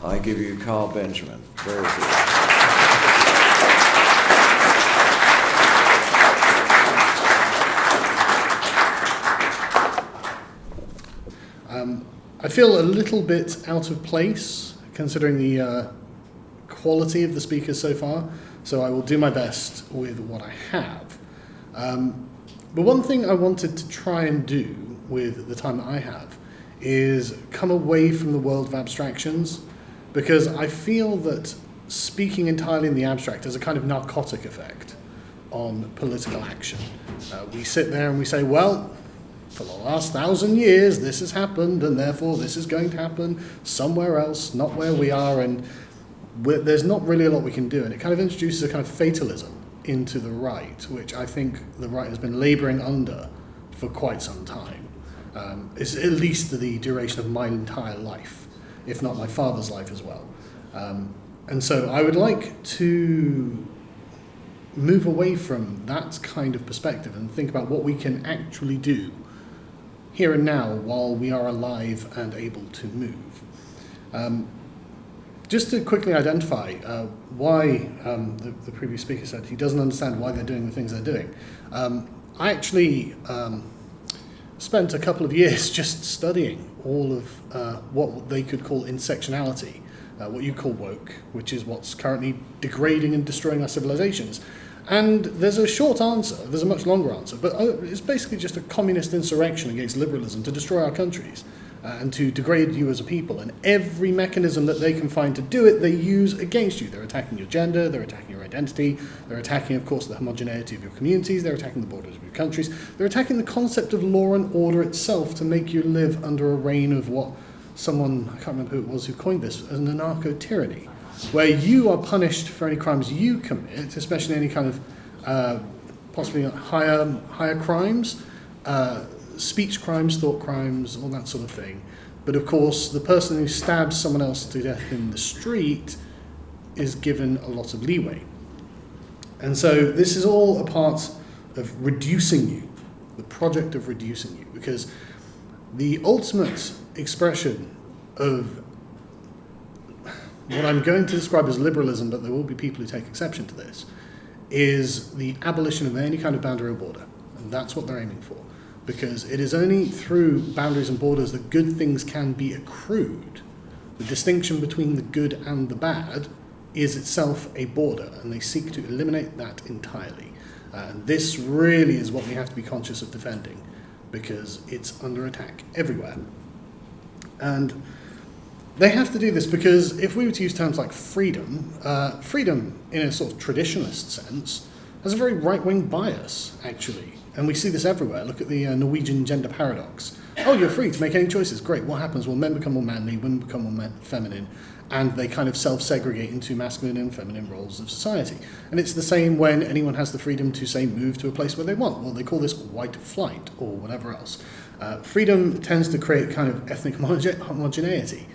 I give you Carl Benjamin. Where is he? I feel a little bit out of place considering the quality of the speakers so far, so I will do my best with what I have. But one thing I wanted to try and do with the time that I have is come away from the world of abstractions, because I feel that speaking entirely in the abstract has a kind of narcotic effect on political action. We sit there and we say, well, for the last 1,000 years this has happened, and therefore this is going to happen somewhere else, not where we are, and there's not really a lot we can do. And it kind of introduces a kind of fatalism into the right, which I think the right has been labouring under for quite some time. It's at least the duration of my entire life, if not my father's life as well. And so I would like to move away from that kind of perspective and think about what we can actually do here and now while we are alive and able to move. Just to quickly identify why the previous speaker said he doesn't understand why they're doing the things they're doing. I actually spent a couple of years just studying all of what they could call intersectionality, what you call woke, which is what's currently degrading and destroying our civilizations. And there's a short answer, there's a much longer answer, but it's basically just a communist insurrection against liberalism to destroy our countries and to degrade you as a people. And every mechanism that they can find to do it, they use against you. They're attacking your gender, they're attacking your identity, they're attacking, of course, the homogeneity of your communities, they're attacking the borders of your countries, they're attacking the concept of law and order itself to make you live under a reign of what someone, I can't remember who it was who coined this, as an anarcho-tyranny, where you are punished for any crimes you commit, especially any kind of possibly higher crimes, speech crimes, thought crimes, all that sort of thing. But of course, the person who stabs someone else to death in the street is given a lot of leeway. And so this is all a part of reducing you, the project of reducing you, because the ultimate expression of what I'm going to describe as liberalism, but there will be people who take exception to this, is the abolition of any kind of boundary or border. And that's what they're aiming for. Because it is only through boundaries and borders that good things can be accrued. The distinction between the good and the bad is itself a border, and they seek to eliminate that entirely. And this really is what we have to be conscious of defending, because it's under attack everywhere. And they have to do this because if we were to use terms like freedom, freedom in a sort of traditionalist sense has a very right-wing bias, actually. And we see this everywhere. Look at the Norwegian gender paradox. Oh, you're free to make any choices. Great. What happens? Well, men become more manly, women become more feminine, and they kind of self-segregate into masculine and feminine roles of society. And it's the same when anyone has the freedom to, say, move to a place where they want. Well, they call this white flight or whatever else. Freedom tends to create kind of ethnic homogeneity.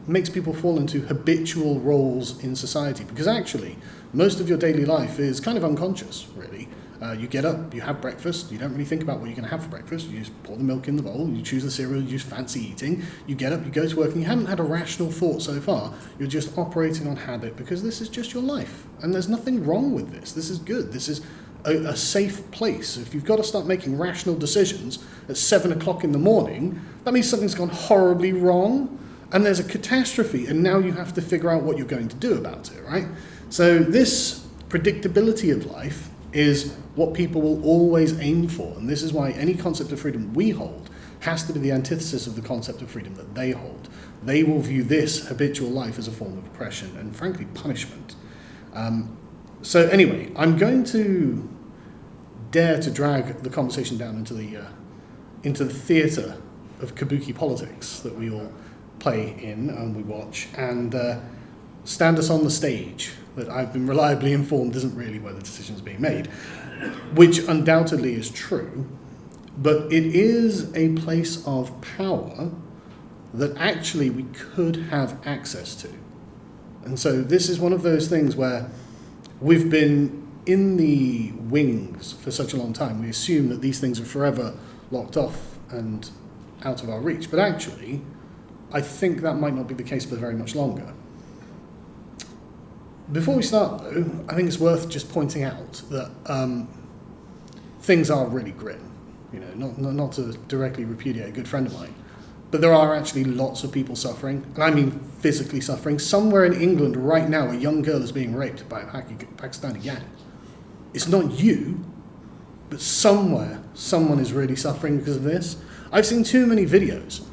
Makes people fall into habitual roles in society, because actually most of your daily life is kind of unconscious, really. You get up, you have breakfast, you don't really think about what you're going to have for breakfast, you just pour the milk in the bowl, you choose the cereal, you use fancy eating, you get up, you go to work, and you haven't had a rational thought so far. You're just operating on habit because this is just your life. And there's nothing wrong with this. This is good. This is a safe place. If you've got to start making rational decisions at 7 o'clock in the morning, that means something's gone horribly wrong, and there's a catastrophe, and now you have to figure out what you're going to do about it, right? So this predictability of life is what people will always aim for, and this is why any concept of freedom we hold has to be the antithesis of the concept of freedom that they hold. They will view this habitual life as a form of oppression and, frankly, punishment. So anyway, I'm going to dare to drag the conversation down into the theatre of kabuki politics that we all play in and we watch, and stand us on the stage that I've been reliably informed isn't really where the decision's being made, which undoubtedly is true, but it is a place of power that actually we could have access to. And so this is one of those things where we've been in the wings for such a long time. We assume that these things are forever locked off and out of our reach, but actually I think that might not be the case for very much longer. Before we start, though, I think it's worth just pointing out that things are really grim. You know, not to directly repudiate a good friend of mine, but there are actually lots of people suffering, and I mean physically suffering. Somewhere in England right now, a young girl is being raped by a Pakistani gang. It's not you, but somewhere, someone is really suffering because of this. I've seen too many videos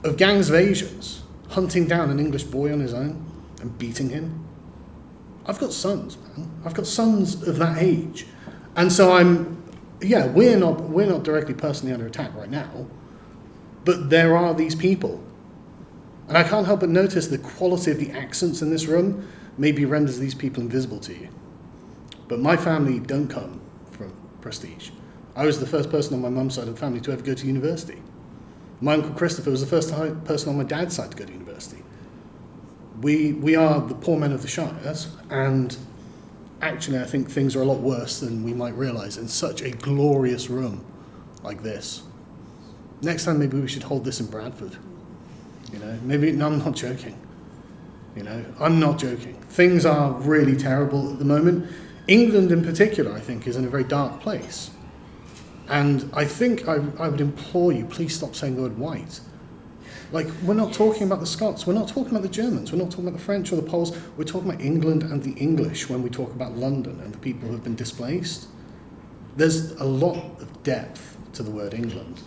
of gangs of Asians hunting down an English boy on his own and beating him. I've got sons, man. I've got sons of that age. And so we're not directly personally under attack right now, but there are these people. And I can't help but notice the quality of the accents in this room maybe renders these people invisible to you. But my family don't come from prestige. I was the first person on my mum's side of the family to ever go to university. My uncle Christopher was the first person on my dad's side to go to university. We are the poor men of the shires, and actually I think things are a lot worse than we might realise in such a glorious room like this. Next time maybe we should hold this in Bradford. You know, no, I'm not joking. You know, I'm not joking. Things are really terrible at the moment. England in particular, I think, is in a very dark place. And I think I would implore you, please stop saying the word white. Like, we're not talking about the Scots, we're not talking about the Germans, we're not talking about the French or the Poles, we're talking about England and the English when we talk about London and the people who have been displaced. There's a lot of depth to the word England.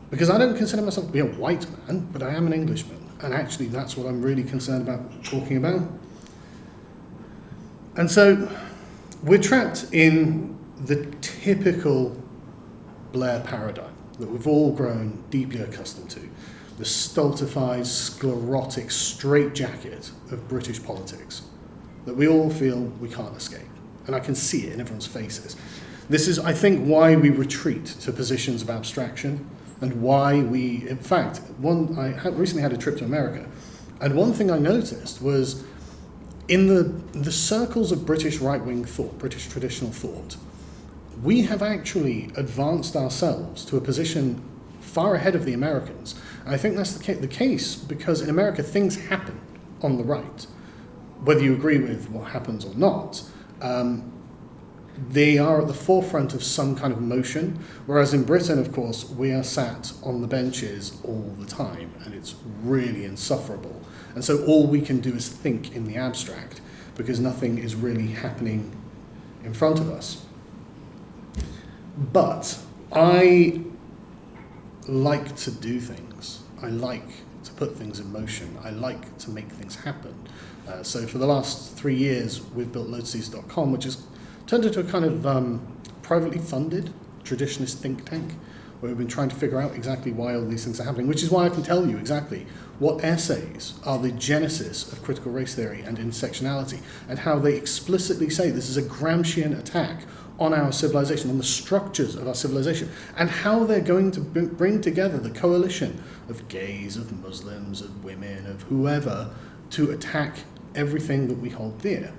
Because I don't consider myself to be a white man, but I am an Englishman. And actually that's what I'm really concerned about talking about. And so we're trapped in the typical Blair paradigm that we've all grown deeply accustomed to. The stultified, sclerotic straitjacket of British politics that we all feel we can't escape. And I can see it in everyone's faces. This is, I think, why we retreat to positions of abstraction and why we, in fact, recently had a trip to America, and one thing I noticed was in the circles of British right-wing thought, British traditional thought, we have actually advanced ourselves to a position far ahead of the Americans. And I think that's the case because in America things happen on the right. Whether you agree with what happens or not, they are at the forefront of some kind of motion, whereas in Britain, of course, we are sat on the benches all the time, and it's really insufferable. And so all we can do is think in the abstract, because nothing is really happening in front of us. But I like to do things. I like to put things in motion. I like to make things happen. So for the last 3 years, we've built lotuses.com, which has turned into a kind of privately funded traditionalist think tank, where we've been trying to figure out exactly why all these things are happening, which is why I can tell you exactly what essays are the genesis of critical race theory and intersectionality, and how they explicitly say this is a Gramscian attack on our civilization, on the structures of our civilization, and how they're going to bring together the coalition of gays, of Muslims, of women, of whoever, to attack everything that we hold dear.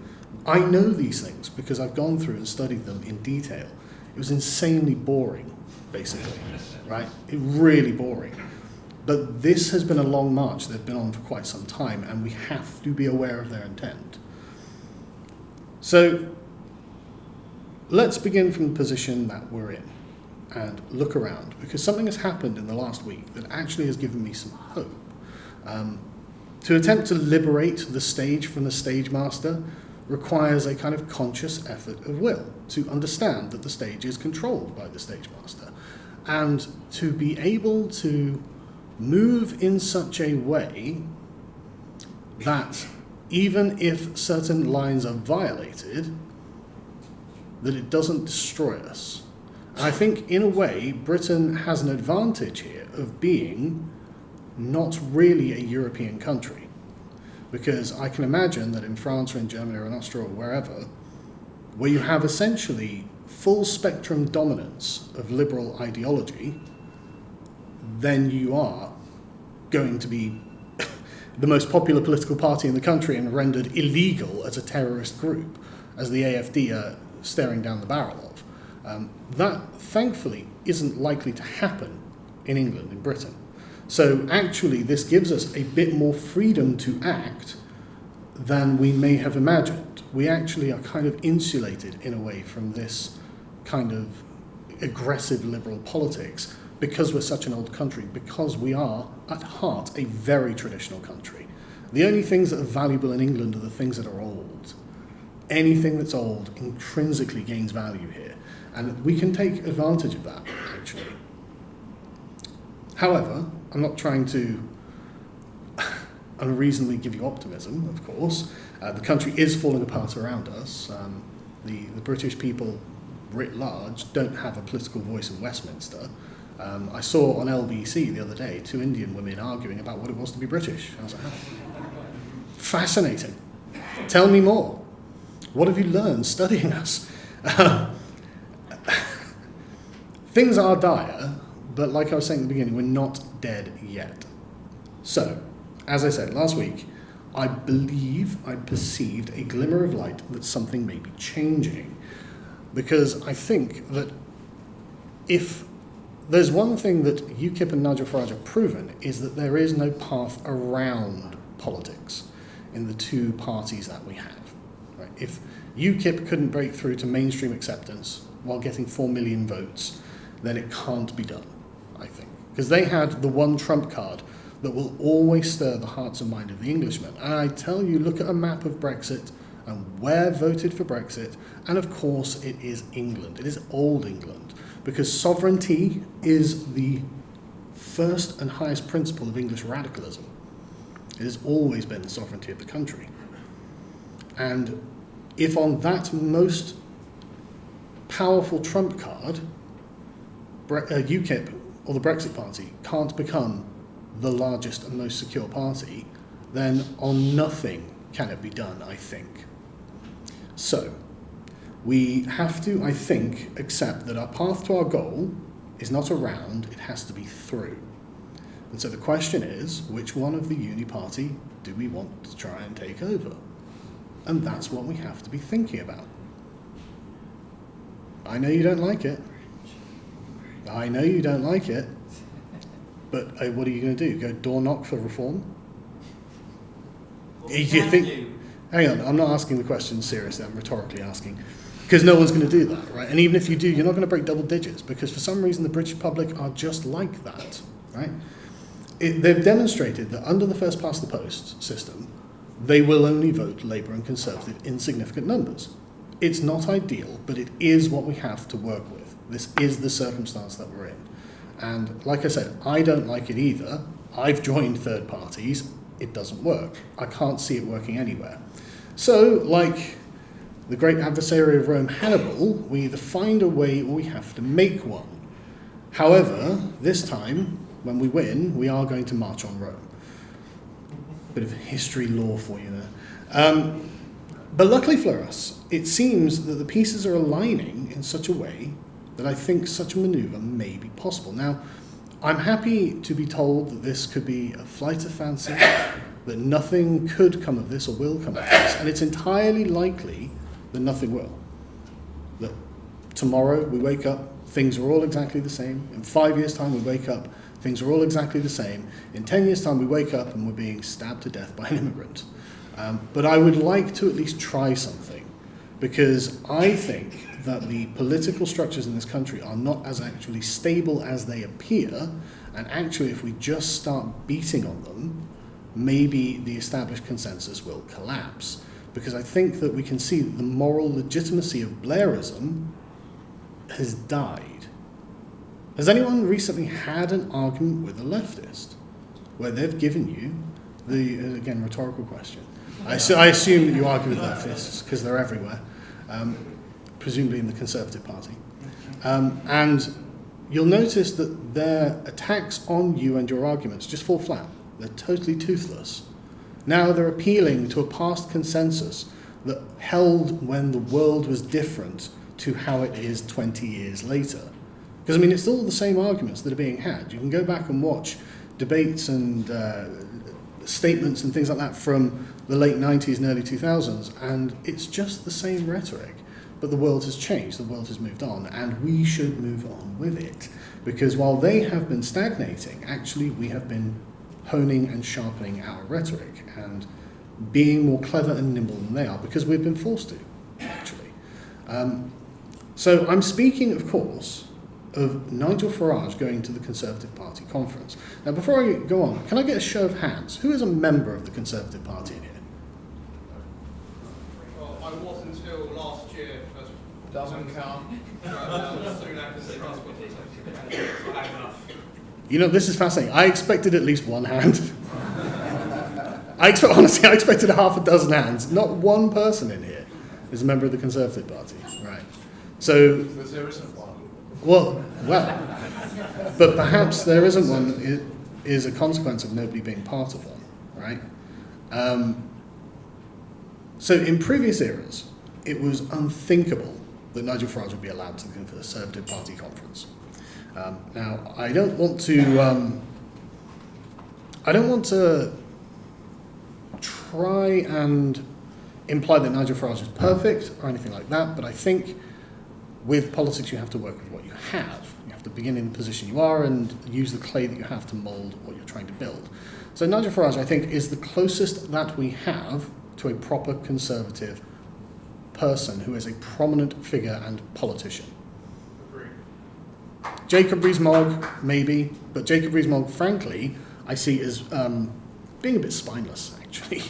I know these things because I've gone through and studied them in detail. It was insanely boring, basically, right? Really boring. But this has been a long march they've been on for quite some time, and we have to be aware of their intent. So let's begin from the position that we're in and look around, because something has happened in the last week that actually has given me some hope. To attempt to liberate the stage from the stage master requires a kind of conscious effort of will to understand that the stage is controlled by the stage master, and to be able to move in such a way that even if certain lines are violated, that it doesn't destroy us. And I think in a way Britain has an advantage here of being not really a European country, because I can imagine that in France or in Germany or in Austria or wherever, where you have essentially full spectrum dominance of liberal ideology, then you are going to be the most popular political party in the country and rendered illegal as a terrorist group, as the AFD are staring down the barrel of. That, thankfully, isn't likely to happen in England, in Britain. So actually, this gives us a bit more freedom to act than we may have imagined. We actually are kind of insulated in a way from this kind of aggressive liberal politics because we're such an old country, because we are, at heart, a very traditional country. The only things that are valuable in England are the things that are old. Anything that's old intrinsically gains value here, and we can take advantage of that, actually. However, I'm not trying to unreasonably give you optimism, of course. The country is falling apart around us. The British people, writ large, don't have a political voice in Westminster. I saw on LBC the other day 2 Indian women arguing about what it was to be British. I was like, oh, fascinating. Tell me more. What have you learned studying us? Things are dire, but like I was saying at the beginning, we're not dead yet. So, as I said last week, I believe I perceived a glimmer of light that something may be changing. Because I think that if there's one thing that UKIP and Nigel Farage have proven, is that there is no path around politics in the 2 parties that we have. Right? If UKIP couldn't break through to mainstream acceptance while getting 4 million votes, then it can't be done, I think. Because they had the one trump card that will always stir the hearts and mind of the Englishman. And I tell you, look at a map of Brexit and where voted for Brexit, and of course it is England. It is old England, because sovereignty is the first and highest principle of English radicalism. It has always been the sovereignty of the country. And if on that most powerful trump card, UKIP or the Brexit Party can't become the largest and most secure party, then on nothing can it be done, I think. So, we have to, I think, accept that our path to our goal is not around, it has to be through. And so the question is, which one of the uni party do we want to try and take over? And that's what we have to be thinking about. I know you don't like it. I know you don't like it. But what are you going to do? Go door knock for reform? Do you think? Hang on, I'm not asking the question seriously, I'm rhetorically asking. Because no one's going to do that, right? And even if you do, you're not going to break double digits, because for some reason the British public are just like that, right? They've demonstrated that under the first past the post system, they will only vote Labour and Conservative in significant numbers. It's not ideal, but it is what we have to work with. This is the circumstance that we're in. And like I said, I don't like it either. I've joined third parties. It doesn't work. I can't see it working anywhere. So, like the great adversary of Rome, Hannibal, we either find a way or we have to make one. However, this time, when we win, we are going to march on Rome. Bit of history lore for you there. But luckily for us, it seems that the pieces are aligning in such a way that I think such a manoeuvre may be possible. Now, I'm happy to be told that this could be a flight of fancy, that nothing could come of this or will come of this, and it's entirely likely that nothing will. That tomorrow we wake up, things are all exactly the same. In 5 years' time we wake up, things are all exactly the same. In 10 years' time we wake up and we're being stabbed to death by an immigrant. But I would like to at least try something, because I think that the political structures in this country are not as actually stable as they appear, and actually if we just start beating on them, maybe the established consensus will collapse. Because I think that we can see that the moral legitimacy of Blairism has died. Has anyone recently had an argument with a leftist where they've given you the, again, rhetorical question. I assume that you argue with leftists because they're everywhere, presumably in the Conservative Party. And you'll notice that their attacks on you and your arguments just fall flat. They're totally toothless. Now they're appealing to a past consensus that held when the world was different to how it is 20 years later. Because, I mean, it's all the same arguments that are being had. You can go back and watch debates and statements and things like that from the late 90s and early 2000s, and it's just the same rhetoric. But the world has changed, the world has moved on, and we should move on with it. Because while they have been stagnating, actually we have been honing and sharpening our rhetoric and being more clever and nimble than they are, because we've been forced to, actually. So I'm speaking, of course, of Nigel Farage going to the Conservative Party conference. Now, before I go on, can I get a show of hands? Who is a member of the Conservative Party in here? Well, I was until last year, but Doesn't count. soon after the transport. So I have enough. You know, this is fascinating. I expected at least one hand. Honestly, I expected half a dozen hands. Not one person in here is a member of the Conservative Party. Right. So, Because there isn't one. well, but perhaps there isn't one. It is a consequence of nobody being part of one, right? So in previous eras, it was unthinkable that Nigel Farage would be allowed to the Conservative Party conference. Now, I don't want to try and imply that Nigel Farage is perfect or anything like that, but I think with politics you have to work with what you have. You have to begin in the position you are and use the clay that you have to mould what you're trying to build. So Nigel Farage, I think, is the closest that we have to a proper Conservative person who is a prominent figure and politician. Agreed. Jacob Rees-Mogg, maybe, but Jacob Rees-Mogg, frankly, I see as being a bit spineless, actually.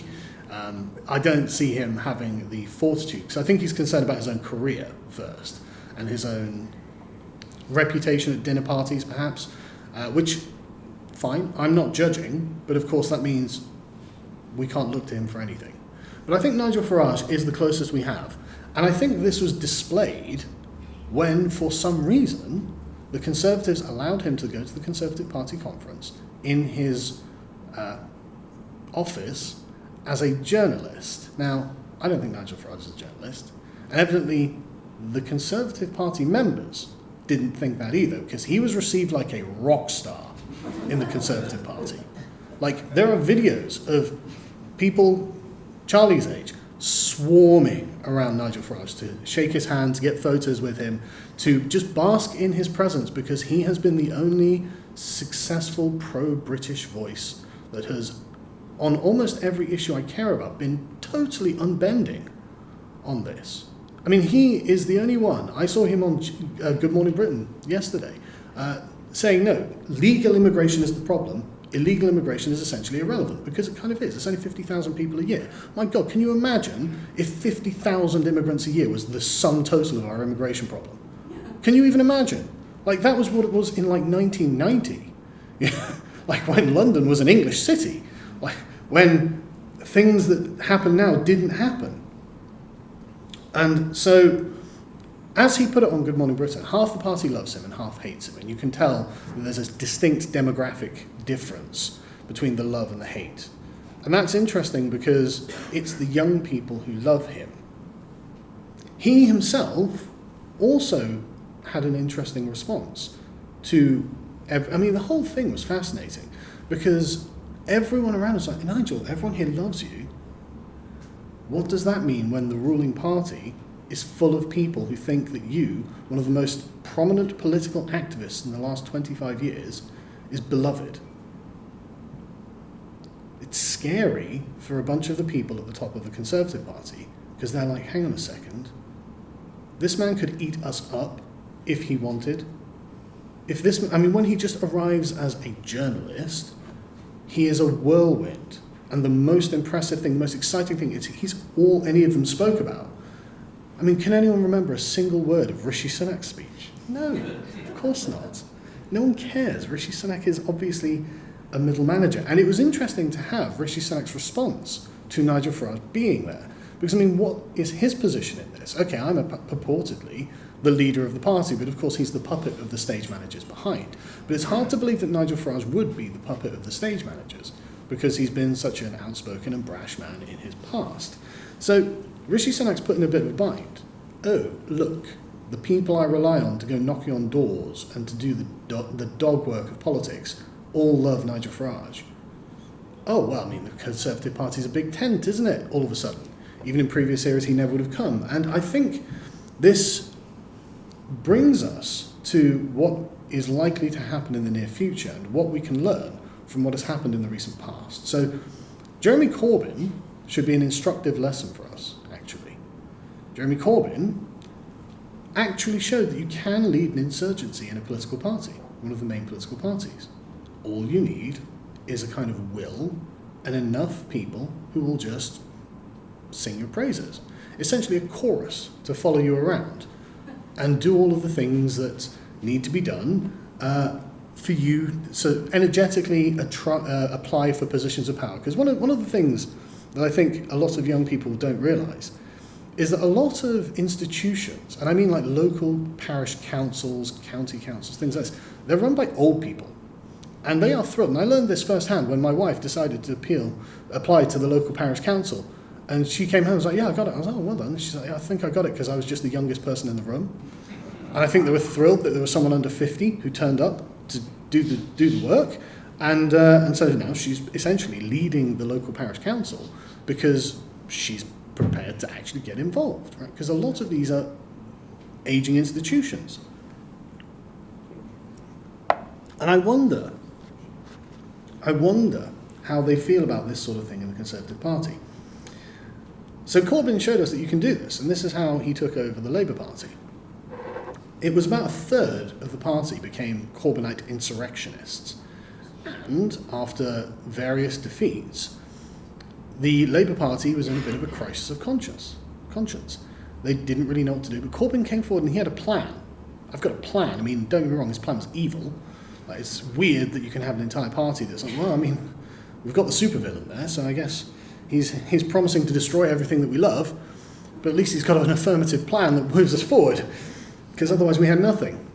I don't see him having the fortitude, because I think he's concerned about his own career first, and his own reputation at dinner parties, perhaps, which, fine, I'm not judging, but of course that means we can't look to him for anything. But I think Nigel Farage is the closest we have, and I think this was displayed when, for some reason, the Conservatives allowed him to go to the Conservative Party conference in his office as a journalist. Now, I don't think Nigel Farage is a journalist, and evidently the Conservative Party members didn't think that either, because he was received like a rock star in the Conservative Party. Like, there are videos of people Charlie's age swarming around Nigel Farage to shake his hand, to get photos with him, to just bask in his presence, because he has been the only successful pro-British voice that has, on almost every issue I care about, been totally unbending on this. I mean, he is the only one. I saw him on Good Morning Britain yesterday saying, no, legal immigration is the problem. Illegal immigration is essentially irrelevant, because it kind of is. It's only 50,000 people a year. My God, can you imagine if 50,000 immigrants a year was the sum total of our immigration problem? Can you even imagine? Like, that was what it was in, like, 1990. Like, when London was an English city. Like, when things that happen now didn't happen. And so, as he put it on Good Morning Britain, half the party loves him and half hates him. And you can tell that there's a distinct demographic difference between the love and the hate. And that's interesting because it's the young people who love him. He himself also had an interesting response to, I mean, the whole thing was fascinating because everyone around was like, Nigel, everyone here loves you. What does that mean when the ruling party is full of people who think that you, one of the most prominent political activists in the last 25 years, is beloved? It's scary for a bunch of the people at the top of the Conservative Party, because they're like, hang on a second, this man could eat us up if he wanted. When he just arrives as a journalist, he is a whirlwind. And the most impressive thing, the most exciting thing, is he's all any of them spoke about. I mean, can anyone remember a single word of Rishi Sunak's speech? No, of course not. No one cares. Rishi Sunak is obviously a middle manager. And it was interesting to have Rishi Sunak's response to Nigel Farage being there. Because, I mean, what is his position in this? Okay, I'm purportedly the leader of the party, but of course he's the puppet of the stage managers behind. But it's hard to believe that Nigel Farage would be the puppet of the stage managers, because he's been such an outspoken and brash man in his past. So Rishi Sunak's put in a bit of a bind. Oh, look, the people I rely on to go knocking on doors and to do the dog work of politics all love Nigel Farage. Oh, well, I mean, the Conservative Party's a big tent, isn't it, all of a sudden? Even in previous eras, he never would have come. And I think this brings us to what is likely to happen in the near future and what we can learn from what has happened in the recent past. So Jeremy Corbyn should be an instructive lesson for us, actually. Jeremy Corbyn actually showed that you can lead an insurgency in a political party, one of the main political parties. All you need is a kind of will and enough people who will just sing your praises. Essentially a chorus to follow you around and do all of the things that need to be done for you, so energetically apply for positions of power. Because one of the things that I think a lot of young people don't realise is that a lot of institutions, and I mean like local parish councils, county councils, things like this, they're run by old people. And they are thrilled. And I learned this firsthand when my wife decided to apply to the local parish council. And she came home and was like, yeah, I got it. I was like, oh, well done. She's like, yeah, I think I got it because I was just the youngest person in the room. And I think they were thrilled that there was someone under 50 who turned up to do the work. And so now she's essentially leading the local parish council because she's prepared to actually get involved, right? Because a lot of these are aging institutions. And I wonder how they feel about this sort of thing in the Conservative Party. So Corbyn showed us that you can do this, and this is how he took over the Labour Party. It was about a third of the party became Corbynite insurrectionists. And after various defeats, the Labour Party was in a bit of a crisis of conscience. They didn't really know what to do, but Corbyn came forward and he had a plan. I've got a plan. I mean, don't get me wrong, his plan was evil. Like, it's weird that you can have an entire party that's like, well, I mean, we've got the supervillain there, so I guess he's promising to destroy everything that we love, but at least he's got an affirmative plan that moves us forward, because otherwise we had nothing.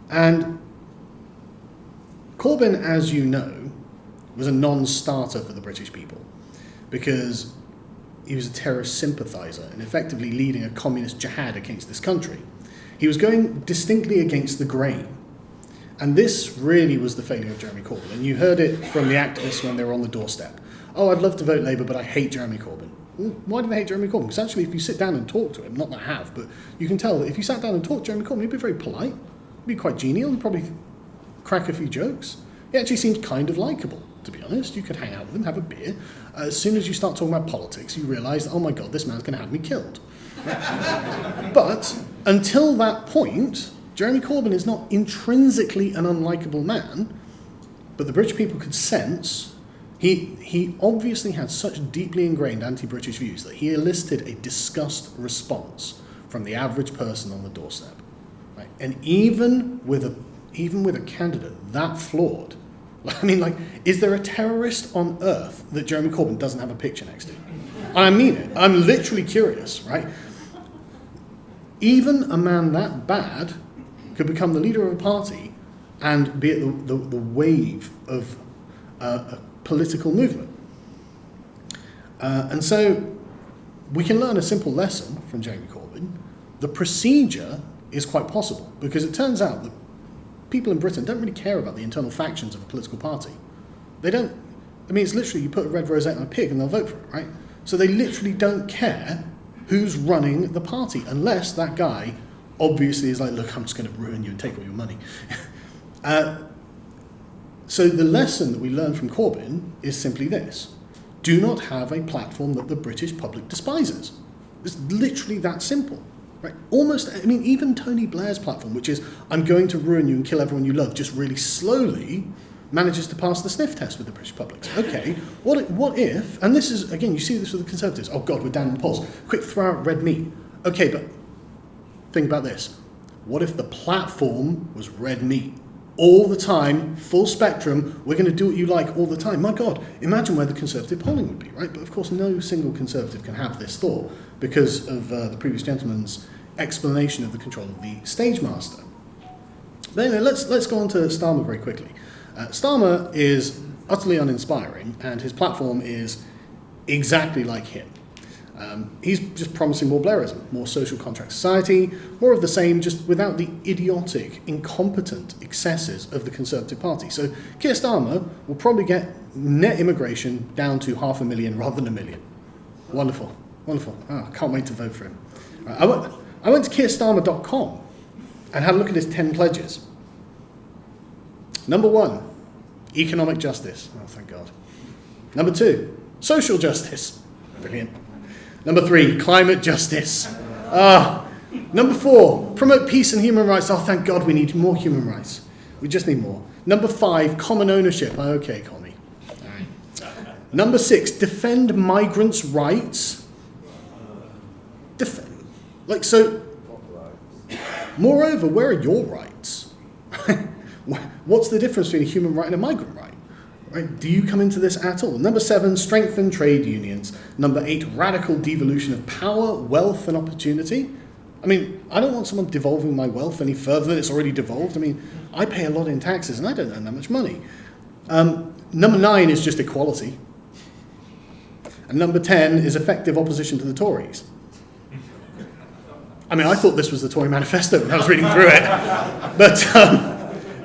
And Corbyn, as you know, was a non-starter for the British people, because he was a terrorist sympathiser and effectively leading a communist jihad against this country. He was going distinctly against the grain. And this really was the failure of Jeremy Corbyn. And you heard it from the activists when they were on the doorstep. Oh, I'd love to vote Labour, but I hate Jeremy Corbyn. Well, why do they hate Jeremy Corbyn? Because actually, if you sit down and talk to him, not that I have, but you can tell that if you sat down and talked to Jeremy Corbyn, he'd be very polite, he'd be quite genial, he'd probably crack a few jokes. He actually seems kind of likeable, to be honest. You could hang out with him, have a beer. As soon as you start talking about politics, you realise, oh my God, this man's going to have me killed. But until that point, Jeremy Corbyn is not intrinsically an unlikable man, but the British people could sense he obviously had such deeply ingrained anti-British views that he elicited a disgust response from the average person on the doorstep. Right? And even with a candidate that flawed, I mean, like, is there a terrorist on earth that Jeremy Corbyn doesn't have a picture next to? And I mean it. I'm literally curious, right? Even a man that bad could become the leader of a party and be at the wave of a political movement. And so we can learn a simple lesson from Jeremy Corbyn. The procedure is quite possible, because it turns out that people in Britain don't really care about the internal factions of a political party. They don't. I mean, it's literally you put a red rosette on a pig and they'll vote for it, right? So they literally don't care who's running the party, unless that guy obviously is like, look, I'm just going to ruin you and take all your money. So the lesson that we learn from Corbyn is simply this: do not have a platform that the British public despises. It's literally that simple. Right? Almost, I mean, even Tony Blair's platform, which is, I'm going to ruin you and kill everyone you love, just really slowly manages to pass the sniff test with the British public. So, okay, what if, and this is, again, you see this with the Conservatives, oh God, we're down in the polls, quick, throw out red meat. Okay, but think about this. What if the platform was red meat? All the time, full spectrum, we're going to do what you like all the time. My God, imagine where the Conservative polling would be, right? But of course, no single Conservative can have this thought because of the previous gentleman's explanation of the control of the stage master. But anyway, let's go on to Starmer very quickly. Starmer is utterly uninspiring, and his platform is exactly like him. He's just promising more Blairism, more social contract society, more of the same, just without the idiotic, incompetent excesses of the Conservative Party. So Keir Starmer will probably get net immigration down to 500,000 rather than 1 million. Wonderful, wonderful. Oh, I can't wait to vote for him. I went to kearstarmer.com and had a look at his 10 pledges. Number 1, economic justice. Oh, thank God. Number 2, social justice. Brilliant. Number 3, climate justice. Number 4, promote peace and human rights. Oh, thank God, we need more human rights. We just need more. Number 5, common ownership. Okay, commie. All right. Number 6, defend migrants' rights. Moreover, where are your rights? What's the difference between a human right and a migrant right? Right? Do you come into this at all? Number 7, strengthen trade unions. Number 8, radical devolution of power, wealth, and opportunity. I mean, I don't want someone devolving my wealth any further than it's already devolved. I mean, I pay a lot in taxes and I don't earn that much money. Number 9 is just equality. And number 10 is effective opposition to the Tories. I mean, I thought this was the Tory manifesto when I was reading through it.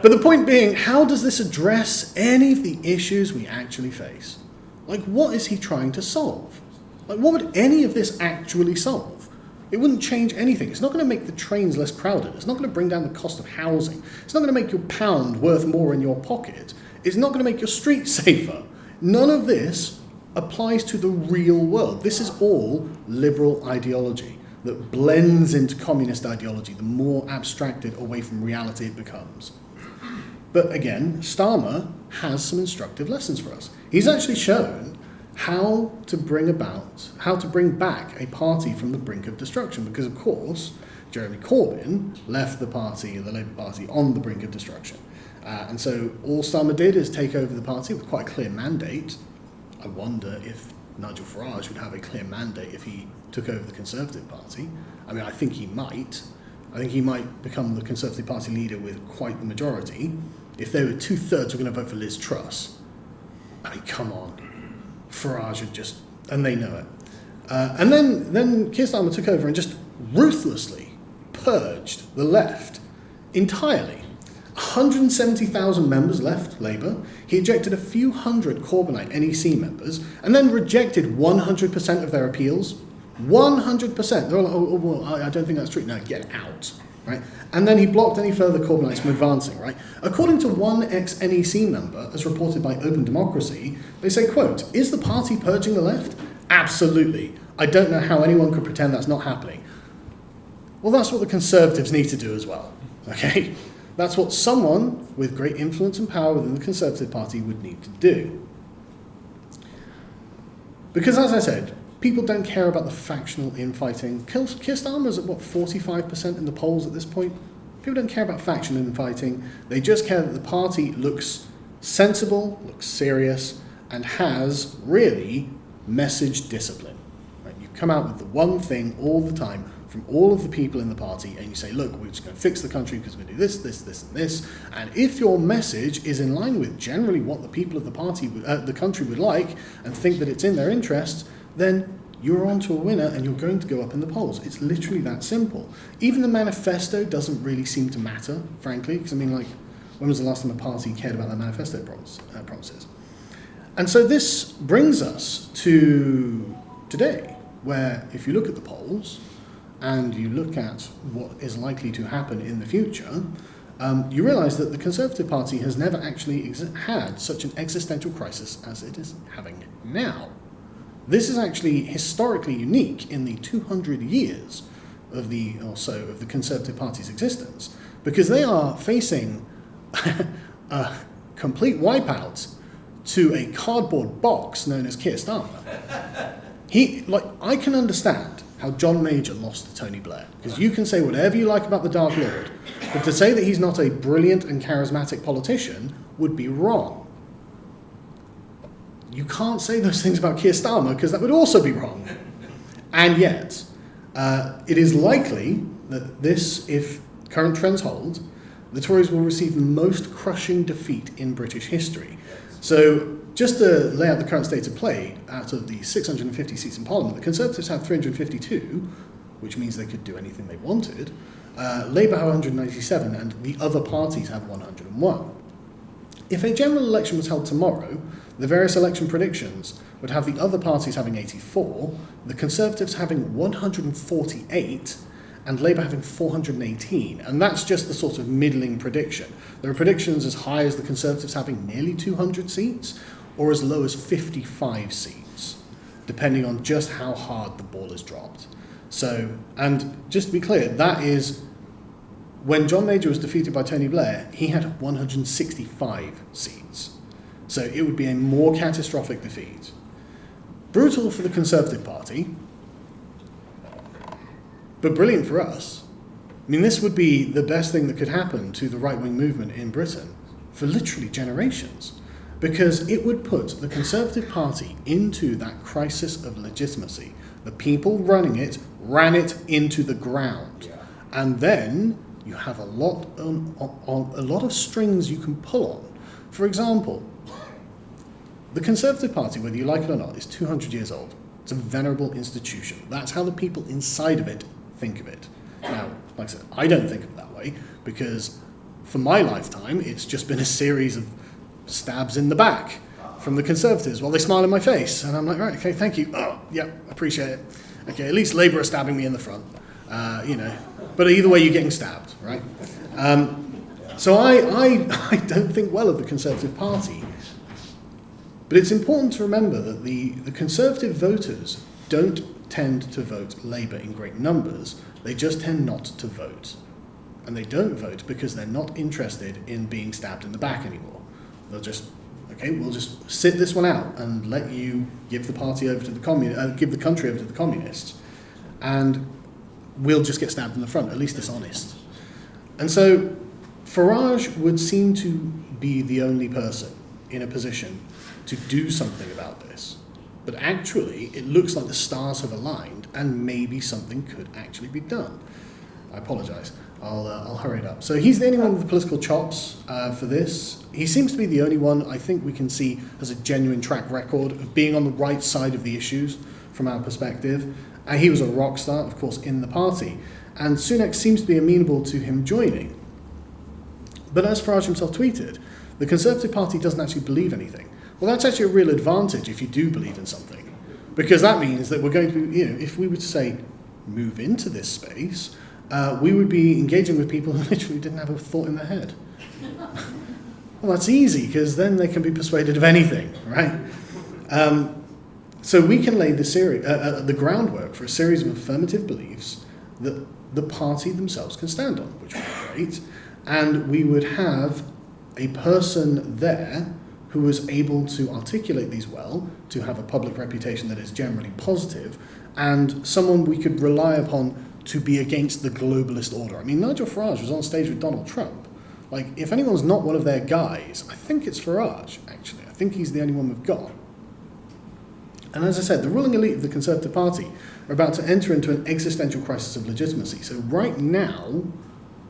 But the point being, how does this address any of the issues we actually face? Like, what is he trying to solve? Like, what would any of this actually solve? It wouldn't change anything. It's not going to make the trains less crowded. It's not going to bring down the cost of housing. It's not going to make your pound worth more in your pocket. It's not going to make your streets safer. None of this applies to the real world. This is all liberal ideology that blends into communist ideology, the more abstracted away from reality it becomes. But again, Starmer has some instructive lessons for us. He's actually shown how to bring back a party from the brink of destruction, because of course, Jeremy Corbyn left the Labour Party, on the brink of destruction. And so all Starmer did is take over the party with quite a clear mandate. I wonder if Nigel Farage would have a clear mandate if he took over the Conservative Party. I mean, I think he might. I think he might become the Conservative Party leader with quite the majority. If they were 2/3 were going to vote for Liz Truss, I mean, come on. Farage would just, and they know it. And then Keir Starmer took over and just ruthlessly purged the left entirely. 170,000 members left Labour. He ejected a few hundred Corbynite NEC members and then rejected 100% of their appeals. 100%. They're all like, oh, well, I don't think that's true. No, get out. Right? And then he blocked any further Corbynites from advancing. Right? According to one ex-NEC member, as reported by Open Democracy, they say, quote, is the party purging the left? Absolutely. I don't know how anyone could pretend that's not happening. Well, that's what the Conservatives need to do as well. Okay? That's what someone with great influence and power within the Conservative Party would need to do. Because, as I said, people don't care about the factional infighting. Keir Starmer's at, 45% in the polls at this point? People don't care about factional infighting. They just care that the party looks sensible, looks serious, and has, really, message discipline. Right? You come out with the one thing all the time from all of the people in the party, and you say, look, we're just going to fix the country because we're going to do this, this, this, and this. And if your message is in line with generally what the people of the party, the country would like, and think that it's in their interests, then you're on to a winner and you're going to go up in the polls. It's literally that simple. Even the manifesto doesn't really seem to matter, frankly, because I mean, like, when was the last time a party cared about their manifesto promises? And so this brings us to today, where if you look at the polls, and you look at what is likely to happen in the future, you realise that the Conservative Party has never actually had such an existential crisis as it is having now. This is actually historically unique in the 200 years of the Conservative Party's existence, because they are facing a complete wipeout to a cardboard box known as Keir Starmer. I can understand how John Major lost to Tony Blair, because you can say whatever you like about the Dark Lord, but to say that he's not a brilliant and charismatic politician would be wrong. You can't say those things about Keir Starmer, because that would also be wrong. And yet, it is likely that this, if current trends hold, the Tories will receive the most crushing defeat in British history. So, just to lay out the current state of play, out of the 650 seats in Parliament, the Conservatives have 352, which means they could do anything they wanted. Labour have 197, and the other parties have 101. If a general election was held tomorrow, the various election predictions would have the other parties having 84, the Conservatives having 148, and Labour having 418. And that's just the sort of middling prediction. There are predictions as high as the Conservatives having nearly 200 seats, or as low as 55 seats, depending on just how hard the ball is dropped. So, and just to be clear, that is, when John Major was defeated by Tony Blair, he had 165 seats. So it would be a more catastrophic defeat. Brutal for the Conservative Party, but brilliant for us. I mean, this would be the best thing that could happen to the right-wing movement in Britain for literally generations, because it would put the Conservative Party into that crisis of legitimacy. The people running it ran it into the ground. And then you have a lot of strings you can pull on. For example, the Conservative Party, whether you like it or not, is 200 years old. It's a venerable institution. That's how the people inside of it think of it. Now, like I said, I don't think of it that way, because for my lifetime, it's just been a series of stabs in the back from the Conservatives while they smile in my face. And I'm like, right, okay, thank you. Oh, yeah, appreciate it. Okay, at least Labour are stabbing me in the front, But either way, you're getting stabbed, right? So I don't think well of the Conservative Party. But it's important to remember that the Conservative voters don't tend to vote Labour in great numbers. They just tend not to vote. And they don't vote because they're not interested in being stabbed in the back anymore. They'll just, okay, we'll just sit this one out and let you give the party over to the give the country over to the communists, and we'll just get stabbed in the front. At least it's honest. And so Farage would seem to be the only person in a position to do something about this. But actually, it looks like the stars have aligned and maybe something could actually be done. I apologise. I'll hurry it up. So he's the only one with the political chops for this. He seems to be the only one I think we can see has a genuine track record of being on the right side of the issues from our perspective. He was a rock star, of course, in the party. And Sunak seems to be amenable to him joining. But as Farage himself tweeted, the Conservative Party doesn't actually believe anything. Well, that's actually a real advantage if you do believe in something, because that means that we're going to be, if we were to say, move into this space, we would be engaging with people who literally didn't have a thought in their head. Well, that's easy, because then they can be persuaded of anything, right? So we can lay the groundwork for a series of affirmative beliefs that the party themselves can stand on, which would be great, and we would have a person there who was able to articulate these well, to have a public reputation that is generally positive, and someone we could rely upon to be against the globalist order. I mean, Nigel Farage was on stage with Donald Trump. Like, if anyone's not one of their guys, I think it's Farage, actually. I think he's the only one we've got. And as I said, the ruling elite of the Conservative Party are about to enter into an existential crisis of legitimacy. So right now,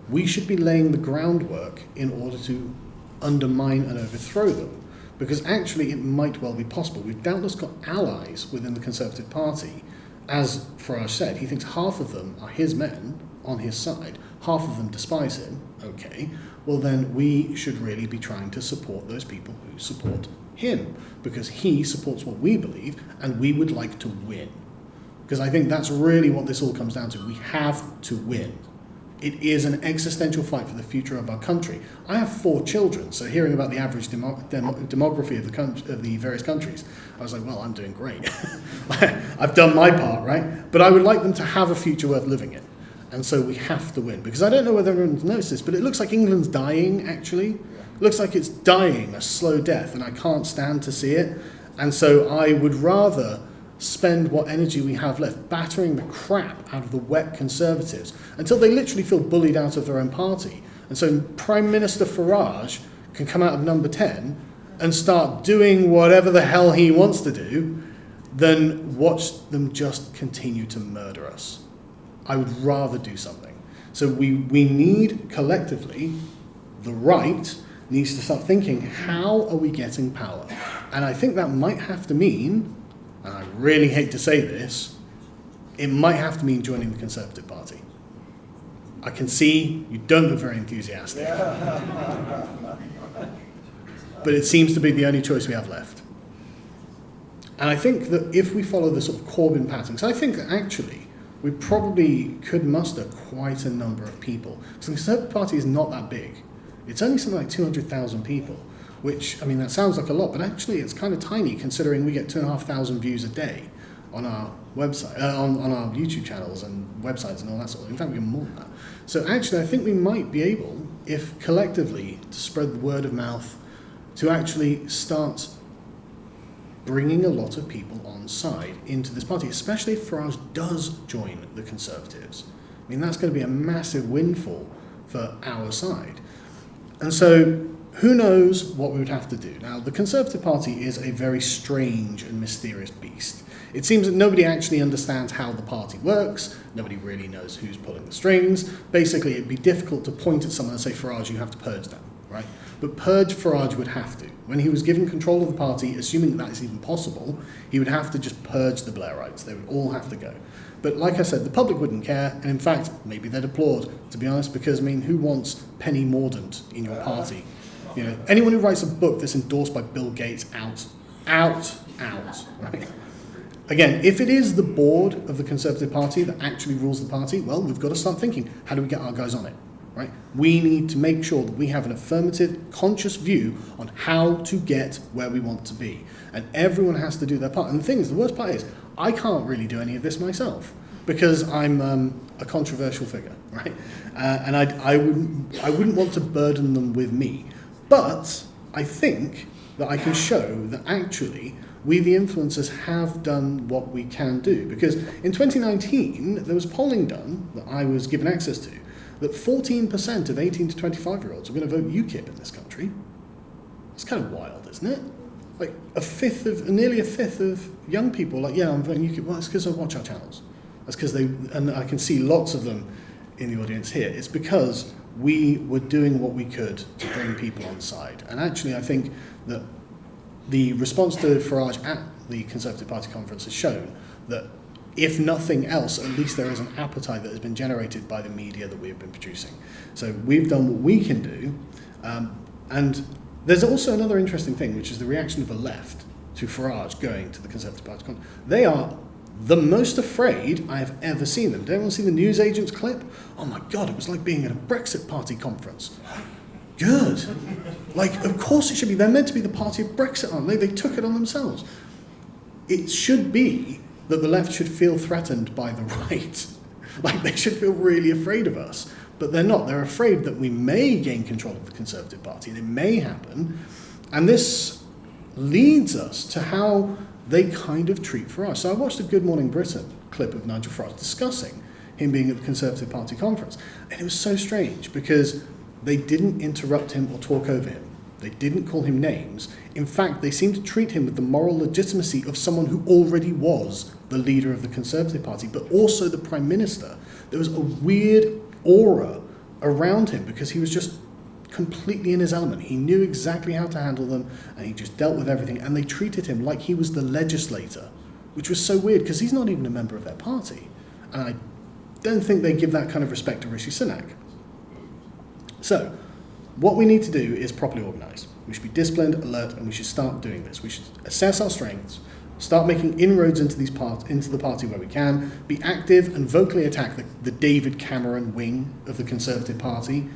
we should be laying the groundwork in order to undermine and overthrow them. Because actually, it might well be possible. We've doubtless got allies within the Conservative Party. As Farage said, he thinks half of them are his men on his side, half of them despise him. Okay, well then we should really be trying to support those people who support him, because he supports what we believe, and we would like to win. Because I think that's really what this all comes down to. We have to win. It is an existential fight for the future of our country. I have 4 children, so hearing about the average demography of the various countries, I was like, well, I'm doing great. I've done my part, right? But I would like them to have a future worth living in. And so we have to win. Because I don't know whether everyone's noticed this, but it looks like England's dying, actually. It looks like it's dying a slow death, and I can't stand to see it. And so I would rather spend what energy we have left battering the crap out of the wet Conservatives until they literally feel bullied out of their own party. And so Prime Minister Farage can come out of number 10 and start doing whatever the hell he wants to do, than watch them just continue to murder us. I would rather do something. So we need, collectively, the right needs to start thinking, how are we getting power? And I think that might have to mean, and I really hate to say this, it might have to mean joining the Conservative Party. I can see you don't look very enthusiastic. But it seems to be the only choice we have left. And I think that if we follow the sort of Corbyn pattern, because I think that actually we probably could muster quite a number of people. So the Conservative Party is not that big. It's only something like 200,000 people, which, I mean, that sounds like a lot, but actually it's kind of tiny considering we get 2,500 views a day on our website, on our YouTube channels and websites and all that sort of thing. In fact, we get more than that. So actually, I think we might be able, if collectively, to spread the word of mouth, to actually start bringing a lot of people on side into this party, especially if Farage does join the Conservatives. I mean, that's going to be a massive windfall for our side. And so, who knows what we would have to do? Now, the Conservative Party is a very strange and mysterious beast. It seems that nobody actually understands how the party works. Nobody really knows who's pulling the strings. Basically, it'd be difficult to point at someone and say, Farage, you have to purge them, right? But purge Farage would have to. When he was given control of the party, assuming that is even possible, he would have to just purge the Blairites. They would all have to go. But like I said, the public wouldn't care, and in fact, maybe they'd applaud, to be honest, because, I mean, who wants Penny Mordaunt in your party? You know, anyone who writes a book that's endorsed by Bill Gates, out, right? Again, if it is the board of the Conservative Party that actually rules the party, well, we've got to start thinking, how do we get our guys on it, right? We need to make sure that we have an affirmative, conscious view on how to get where we want to be. And everyone has to do their part. And the thing is, the worst part is, I can't really do any of this myself because I'm a controversial figure, right? And I wouldn't want to burden them with me. But I think that I can show that actually we, the influencers, have done what we can do. Because in 2019, there was polling done that I was given access to that 14% of 18 to 25-year-olds are going to vote UKIP in this country. It's kind of wild, isn't it? Like nearly a fifth of young people, like, yeah, I'm voting UKIP. Well, it's because I watch our channels. That's because and I can see lots of them in the audience here. It's because we were doing what we could to bring people on side. And actually, I think that the response to Farage at the Conservative Party conference has shown that, if nothing else, at least there is an appetite that has been generated by the media that we've been producing. So we've done what we can do. And there's also another interesting thing, which is the reaction of the left to Farage going to the Conservative Party conference. They are the most afraid I have ever seen them. Did anyone see the newsagents clip? Oh my God, it was like being at a Brexit Party conference. Good. Like, of course it should be. They're meant to be the party of Brexit, aren't they? They took it on themselves. It should be that the left should feel threatened by the right. Like, they should feel really afraid of us. But they're not. They're afraid that we may gain control of the Conservative Party. It may happen. And this leads us to how they kind of treat Farage. So I watched a Good Morning Britain clip of Nigel Farage discussing him being at the Conservative Party conference. And it was so strange because they didn't interrupt him or talk over him. They didn't call him names. In fact, they seemed to treat him with the moral legitimacy of someone who already was the leader of the Conservative Party, but also the Prime Minister. There was a weird aura around him because he was just completely in his element. He knew exactly how to handle them, and he just dealt with everything, and they treated him like he was the legislator, which was so weird because he's not even a member of their party. And I don't think they give that kind of respect to Rishi Sunak. So, what we need to do is properly organise. We should be disciplined, alert, and we should start doing this. We should assess our strengths, start making inroads into the party where we can, be active and vocally attack the David Cameron wing of the Conservative Party,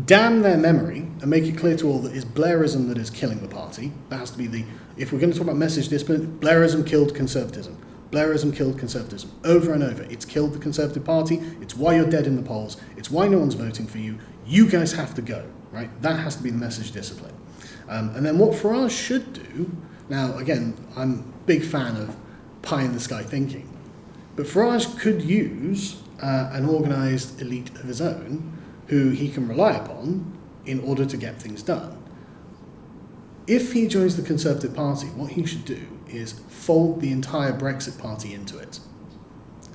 damn their memory and make it clear to all that it's Blairism that is killing the party. That has to be if we're going to talk about message discipline, Blairism killed conservatism. Blairism killed conservatism. Over and over. It's killed the Conservative Party. It's why you're dead in the polls. It's why no one's voting for you. You guys have to go, right? That has to be the message discipline. And then what Farage should do, now again, I'm a big fan of pie-in-the-sky thinking, but Farage could use an organised elite of his own who he can rely upon in order to get things done. If he joins the Conservative Party, what he should do is fold the entire Brexit Party into it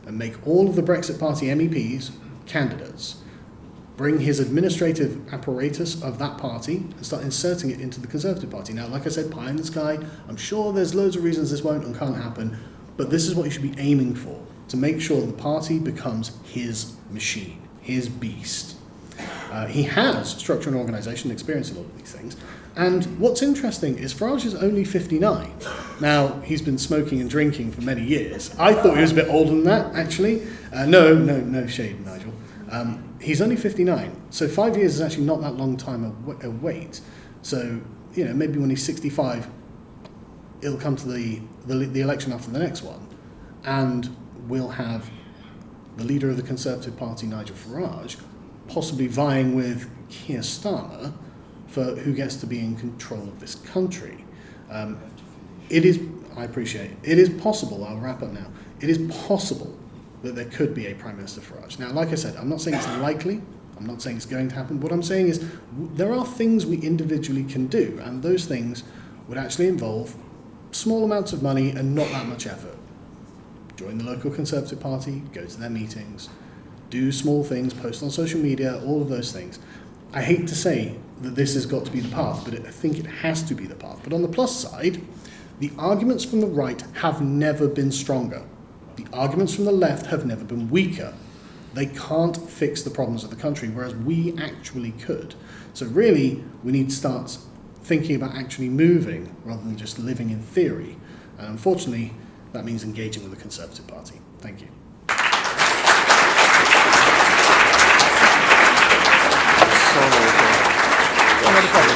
and make all of the Brexit Party MEPs candidates, bring his administrative apparatus of that party and start inserting it into the Conservative Party. Now, like I said, pie in the sky, I'm sure there's loads of reasons this won't and can't happen, but this is what you should be aiming for, to make sure the party becomes his machine, his beast. He has structure and organisation, experience in all of these things. And what's interesting is Farage is only 59. Now, he's been smoking and drinking for many years. I thought he was a bit older than that, actually. No shade, Nigel. He's only 59. So 5 years is actually not that long time a wait. So, maybe when he's 65, it'll come to the election after the next one, and we'll have the leader of the Conservative Party, Nigel Farage, possibly vying with Keir Starmer for who gets to be in control of this country. It is possible, I'll wrap up now, it is possible that there could be a Prime Minister Farage. Now, like I said, I'm not saying it's likely, I'm not saying it's going to happen. What I'm saying is there are things we individually can do, and those things would actually involve small amounts of money and not that much effort. Join the local Conservative Party, go to their meetings, do small things, post on social media, all of those things. I hate to say that this has got to be the path, but I think it has to be the path. But on the plus side, the arguments from the right have never been stronger. The arguments from the left have never been weaker. They can't fix the problems of the country, whereas we actually could. So really, we need to start thinking about actually moving rather than just living in theory. And unfortunately, that means engaging with the Conservative Party. Thank you. Another problem.